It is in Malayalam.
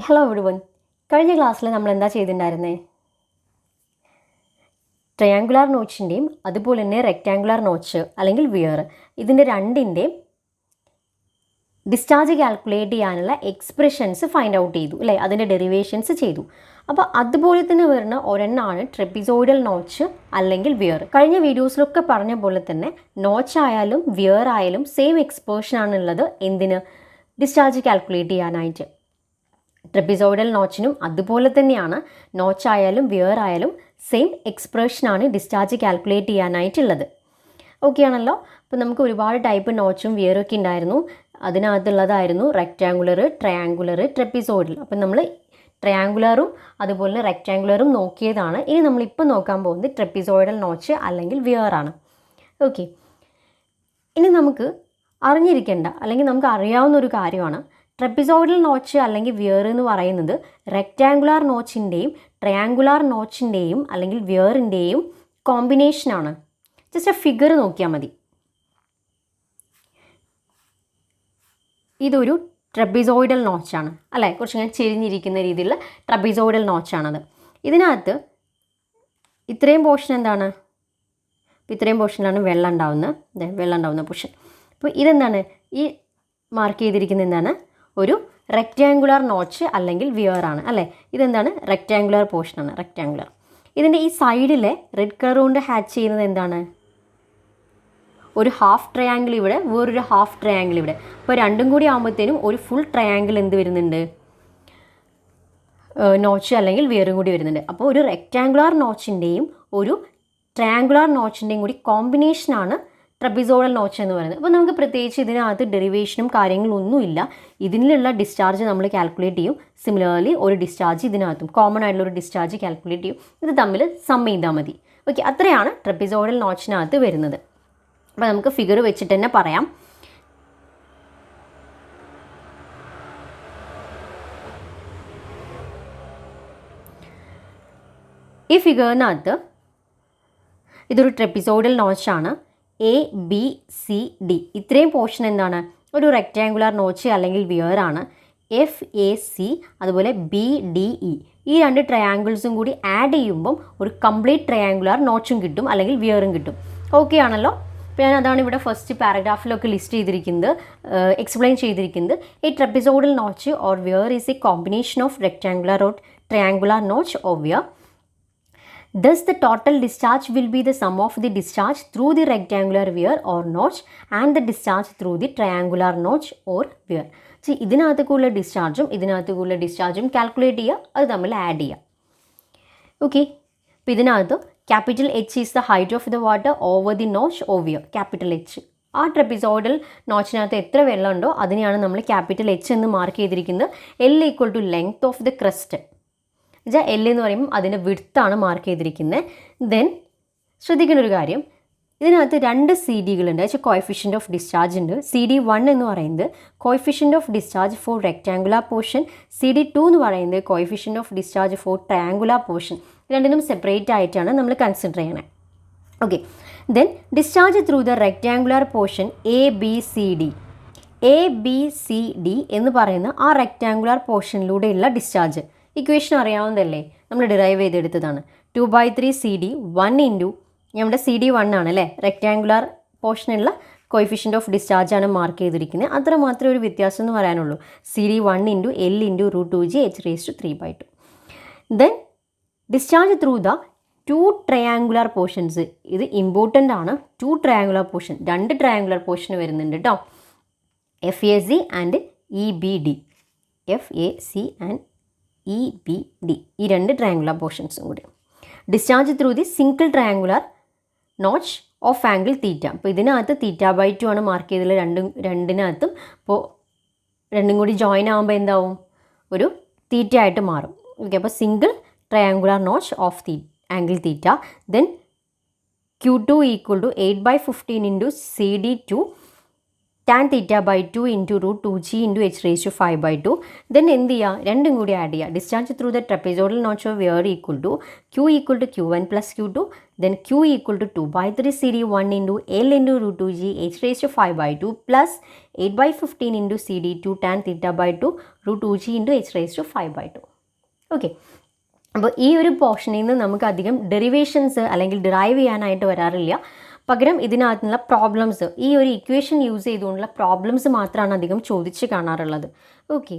Hello everyone. കഴിഞ്ഞ ക്ലാസ്സിൽ നമ്മൾ എന്താ ചെയ്തിട്ടുണ്ടായിരുന്നേ? ട്രയാങ്കുലാർ നോച്ചിൻ്റെയും അതുപോലെ തന്നെ റെക്റ്റാങ്കുലാർ നോച്ച് അല്ലെങ്കിൽ വിയർ ഇതിൻ്റെ രണ്ടിൻ്റെയും ഡിസ്ചാർജ് കാൽക്കുലേറ്റ് ചെയ്യാനുള്ള എക്സ്പ്രഷൻസ് ഫൈൻഡ് ഔട്ട് ചെയ്തു അല്ലേ, അതിൻ്റെ ഡെറിവേഷൻസ് ചെയ്തു. അപ്പോൾ അതുപോലെ തന്നെ വരുന്ന ഒരെണ്ണമാണ് ട്രെപ്പിസോയിഡൽ നോച്ച് അല്ലെങ്കിൽ വിയർ. കഴിഞ്ഞ വീഡിയോസിലൊക്കെ പറഞ്ഞ പോലെ തന്നെ നോച്ച് ആയാലും വിയർ ആയാലും സെയിം എക്സ്പ്രഷനാണുള്ളത് എന്തിന്? ഡിസ്ചാർജ് കാൽക്കുലേറ്റ് ചെയ്യാനായിട്ട്. ട്രെപ്പിസോയിഡൽ നോച്ചിനും അതുപോലെ തന്നെയാണ്, നോച്ച് ആയാലും വിയർ ആയാലും സെയിം എക്സ്പ്രഷനാണ് ഡിസ്ചാർജ് കാൽക്കുലേറ്റ് ചെയ്യാനായിട്ടുള്ളത്. ഓക്കെ ആണല്ലോ. അപ്പോൾ നമുക്ക് ഒരുപാട് ടൈപ്പ് നോച്ചും വിയറും ഒക്കെ ഉണ്ടായിരുന്നു. അതിനകത്തുള്ളതായിരുന്നു റെക്റ്റാങ്കുലർ, ട്രയാങ്കുലർ, ട്രെപ്പിസോയിഡൽ. അപ്പം നമ്മൾ ട്രയാങ്കുലറും അതുപോലെ റെക്റ്റാങ്കുലറും നോക്കിയതാണ്. ഇനി നമ്മളിപ്പോൾ നോക്കാൻ പോകുന്നത് ട്രെപ്പിസോയിഡൽ നോച്ച് അല്ലെങ്കിൽ വിയർ ആണ്. ഓക്കെ, ഇനി നമുക്ക് അറിഞ്ഞിരിക്കേണ്ട അല്ലെങ്കിൽ നമുക്ക് അറിയാവുന്ന ഒരു കാര്യമാണ്, ട്രെപ്പിസോയിഡൽ നോച്ച് അല്ലെങ്കിൽ വിയർ എന്ന് പറയുന്നത് റെക്റ്റാങ്കുലാർ നോച്ചിൻ്റെയും ട്രയാങ്കുലാർ നോച്ചിൻ്റെയും അല്ലെങ്കിൽ വിയറിൻ്റെയും കോമ്പിനേഷനാണ്. ജസ്റ്റ് എ ഫിഗർ നോക്കിയാൽ മതി. ഇതൊരു ട്രെപ്പിസോയിഡൽ നോച്ചാണ് അല്ലേ, കുറച്ച് ഇങ്ങനെ ചെരിഞ്ഞിരിക്കുന്ന രീതിയിലുള്ള ട്രെപ്പിസോയിഡൽ നോച്ചാണത്. ഇതിനകത്ത് ഇത്രയും പോർഷൻ എന്താണ്? അപ്പോൾ ഇത്രയും പോർഷനിലാണ് വെള്ളം ഉണ്ടാവുന്ന പോർഷൻ. അപ്പോൾ ഇതെന്താണ്? ഈ മാർക്ക് ചെയ്തിരിക്കുന്നത് എന്താണ്? ഒരു റെക്റ്റാങ്കുലാർ നോച്ച് അല്ലെങ്കിൽ വിയർ ആണ് അല്ലേ. ഇതെന്താണ്? റെക്റ്റാങ്കുലാർ പോർഷനാണ്, റെക്റ്റാങ്കുലാർ. ഇതിൻ്റെ ഈ സൈഡിലെ റെഡ് കളർ കൊണ്ട് ഹാച്ച് ചെയ്യുന്നത് എന്താണ്? ഒരു ഹാഫ് ട്രയാങ്കിൾ ഇവിടെ, വേറൊരു ഹാഫ് ട്രയാങ്കിൾ ഇവിടെ. അപ്പോൾ രണ്ടും കൂടി ആകുമ്പോഴത്തേനും ഒരു ഫുൾ ട്രയാങ്കിൾ എന്ത് വരുന്നുണ്ട്? നോച്ച് അല്ലെങ്കിൽ വിയറും കൂടി വരുന്നുണ്ട്. അപ്പോൾ ഒരു റെക്റ്റാങ്കുലാർ നോച്ചിൻ്റെയും ഒരു ട്രയാങ്കുലാർ നോച്ചിൻ്റെയും കൂടി കോമ്പിനേഷനാണ് ട്രെപ്പിസോയിഡൽ നോച്ച് എന്ന് പറയുന്നത്. അപ്പോൾ നമുക്ക് പ്രത്യേകിച്ച് ഇതിനകത്ത് ഡെറിവേഷനും കാര്യങ്ങളൊന്നുമില്ല. ഇതിലുള്ള ഡിസ്ചാർജ് നമ്മൾ കാൽക്കുലേറ്റ് ചെയ്യും. സിമിലർലി ഒരു ഡിസ്ചാർജ് ഇതിനകത്തും കോമൺ ആയിട്ടുള്ള ഒരു ഡിസ്ചാർജ് കാൽക്കുലേറ്റ് ചെയ്യും. ഇത് തമ്മിൽ സം ചെയ്താൽ മതി. ഓക്കെ, അത്രയാണ് ട്രെപ്പിസോയിഡൽ നോച്ചിനകത്ത് വരുന്നത്. അപ്പോൾ നമുക്ക് ഫിഗർ വെച്ചിട്ട് തന്നെ പറയാം. ഈ ഫിഗറിനകത്ത് ഇതൊരു trapezoidal നോച്ചാണ്. A B C D ഇത്രയും പോർഷൻ എന്താണ്? ഒരു റെക്റ്റാങ്കുലാർ നോച്ച് അല്ലെങ്കിൽ വിയർ ആണ്. എഫ് എ സി അതുപോലെ ബി ഡി ഇ ഈ രണ്ട് ട്രയാങ്കിൾസും കൂടി ആഡ് ചെയ്യുമ്പം ഒരു കംപ്ലീറ്റ് ട്രയാങ്കുലാർ നോച്ചും കിട്ടും അല്ലെങ്കിൽ വിയറും കിട്ടും. ഓക്കെ ആണല്ലോ. അപ്പോൾ ഞാൻ അതാണ് ഇവിടെ ഫസ്റ്റ് പാരഗ്രാഫിലൊക്കെ ലിസ്റ്റ് ചെയ്തിരിക്കുന്നത്, എക്സ്പ്ലെയിൻ ചെയ്തിരിക്കുന്നത്. ഈ trapezoidal notch or weir is a combination of rectangular or triangular notch or weir. Thus, the total discharge will be the sum of the discharge through the rectangular weir or notch and the discharge through the triangular notch or weir. So, ഇതിനകത്തുള്ള ഡിസ്ചാർജും കാൽക്കുലേറ്റ് ചെയ്യുക, അത് തമ്മിൽ ആഡ് ചെയ്യുക. ഓക്കെ, അപ്പോൾ ഇതിനകത്ത് capital H is the height of the water over the notch or weir. Capital H ആ ട്രെപ്പിസോയിഡൽ നോച്ചിനകത്ത് എത്ര വെള്ളം ഉണ്ടോ അതിനെയാണ് നമ്മൾ ക്യാപിറ്റൽ എച്ച് എന്ന് മാർക്ക് ചെയ്തിരിക്കുന്നത്. L equal to length of the crest. എന്നുവെച്ചാൽ എൽ എന്ന് പറയുമ്പോൾ അതിൻ്റെ വിഡ്ത്താണ് മാർക്ക് ചെയ്തിരിക്കുന്നത്. ദെൻ ശ്രദ്ധിക്കേണ്ട ഒരു കാര്യം, ഇതിനകത്ത് രണ്ട് സി ഡികളുണ്ട്, വെച്ചാൽ കോഎഫിഷ്യൻ്റ് ഓഫ് ഡിസ്ചാർജ് ഉണ്ട്. സി ഡി 1 എന്ന് പറയുന്നത് coefficient of discharge for rectangular portion, C D 2 എന്ന് പറയുന്നത് coefficient of discharge for triangular portion. രണ്ടിനും സെപ്പറേറ്റ് ആയിട്ടാണ് നമ്മൾ കൺസിഡർ ചെയ്യണേ. Okay, then discharge through the rectangular portion A B C D. A B C D എന്ന് പറയുന്ന ആ റെക്റ്റാങ്കുലാർ പോർഷനിലൂടെയുള്ള ഡിസ്ചാർജ് ഇക്വേഷൻ അറിയാവുന്നതല്ലേ, നമ്മൾ ഡിറൈവ് ചെയ്തെടുത്തതാണ്. 2/3 സി ഡി 1 ഇൻറ്റു നമ്മുടെ സി ഡി 1 ആണ് അല്ലേ, റെക്റ്റാങ്കുലാർ പോർഷനുള്ള കോഎഫിഷ്യൻ്റ് ഓഫ് ഡിസ്ചാർജ് ആണ് മാർക്ക് ചെയ്തിരിക്കുന്നത്. അത്ര മാത്രമേ ഒരു വ്യത്യാസം എന്ന് പറയാനുള്ളൂ. C D 1 into L into √2g h⁻3/2. Then discharge through the 2 triangular portions. ഇത് ഇമ്പോർട്ടൻ്റ് ആണ്. 2 ട്രയാങ്കുലാർ പോർഷൻ, 2 ട്രയാങ്കുലാർ പോർഷൻ വരുന്നുണ്ട് കേട്ടോ. F A C and E B D. F A C and E B D ഈ 2 ട്രയാങ്കുലാർ പോർഷൻസും കൂടി. Discharge through the single triangular notch of angle തീറ്റ. അപ്പോൾ ഇതിനകത്ത് θ/2 ആണ് മാർക്ക് ചെയ്തത് രണ്ടിനകത്തും. അപ്പോൾ രണ്ടും കൂടി ജോയിൻ ആകുമ്പോൾ എന്താവും? ഒരു തീറ്റ ആയിട്ട് മാറും. ഓക്കെ, അപ്പോൾ single triangular notch of angle theta. Then Q2 equal to 8/15 into C D 2 tan theta by 2 into root 2g into h raised to 5 by 2. Then എന്ത് ചെയ്യുക, രണ്ടും കൂടി ആഡ് ചെയ്യുക. Discharge through the trapezoidal notch of weir equal to q equal to q1 plus q2, then q equal to 2 by 3 cd 1 into l into root 2g h raised to 5 by 2 plus 8 by 15 into cd 2 tan theta by 2 root 2g into h raised to 5 by 2. Okay, അപ്പോൾ ഈ ഒരു പോർഷനിൽ നിന്ന് നമുക്ക് അധികം ഡെറിവേഷൻസ് അല്ലെങ്കിൽ ഡിറൈവ് ചെയ്യാനായിട്ട് വരാറില്ല. പകരം ഇതിനകത്തുള്ള പ്രോബ്ലംസ്, ഈ ഒരു ഇക്വേഷൻ യൂസ് ചെയ്തുകൊണ്ടുള്ള പ്രോബ്ലംസ് മാത്രമാണ് അധികം ചോദിച്ച് കാണാറുള്ളത്. ഓക്കെ.